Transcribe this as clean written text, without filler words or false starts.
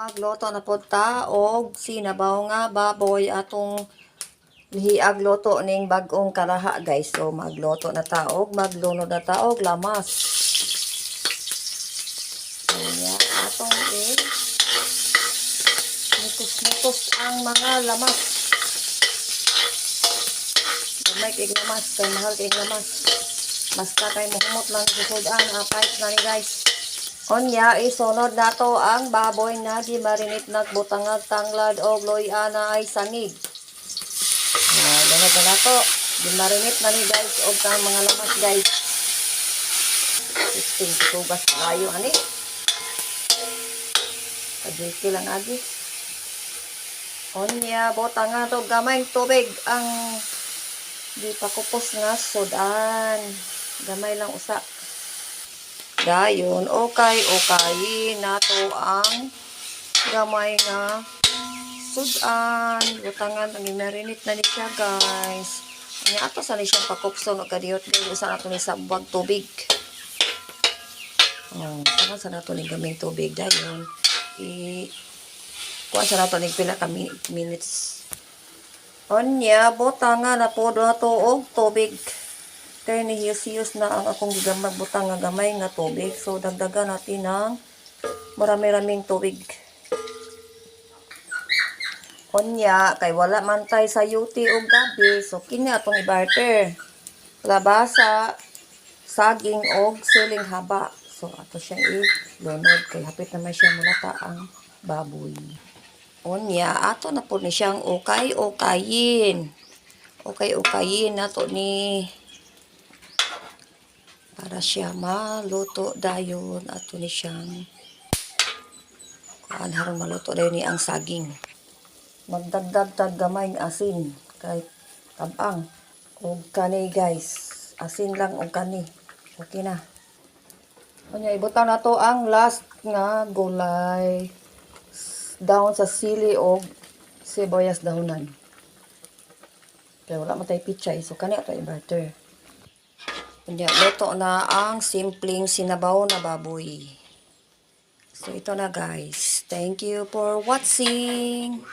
Magluto na po ta og sinabaw nga baboy atong lihiag luto ning bag-ong karaha guys. So magluto na ta og maglunod na ta og lamas. Ayan, atong nikos-nikos ang mga lamas. Gamay kay lamas, kay mahal kay lamas. Basta kay muhumot lang susudan, apait na ni guys. Onya, isunod nato ang baboy na di marinate na butangag tanglad o loyana ay sangig. Ganun na nato. Di marinate na ni guys o kang mga lamas guys. Isting tugas kayo ani. Kadiki lang agi. Onya, butangag to gamay tubig ang di pakupos nga sudan. Gamay lang usa. Dayon, okay nato ang gamay nga sudan. Butangan, ang marinate na ni siya, guys. Ang ato sa ni siyang pakupson o kadiyot. Dito sa nato ni sabag tubig. Saan sa nato ni gaming tubig. Dayon, kuha sa nato ni pila ka minutes. Onya, butangan na po nato og tubig. Kaya nihiyos-hiyos na ang akong magbutang nga gamay nga tubig. So, dagdagan natin ng marami-raming tubig. Onya, kay wala man tay sa yuti o gabi. So, kini atong i-barter. Labasa, saging o siling haba. So, ato siyang i-lunod. Kay hapit naman siya mulata ang baboy. Onya, ato na po ni siyang ukay-ukayin. Ukay-ukayin nato ni para siya maluto dayon ato ni siyang harang maluto dayon ni ang saging. Magdagdag tag gamay ng asin kay tabang og kani guys. Asin lang og kani. Okay na. Kunya ibutang nato ang last nga gulay down sa sili og sibuyas dahonan. Kaya wala man tay pichay so kani ato i-butter. Kunya, luto na ang simpleng sinabaw na baboy. So, ito na guys. Thank you for watching.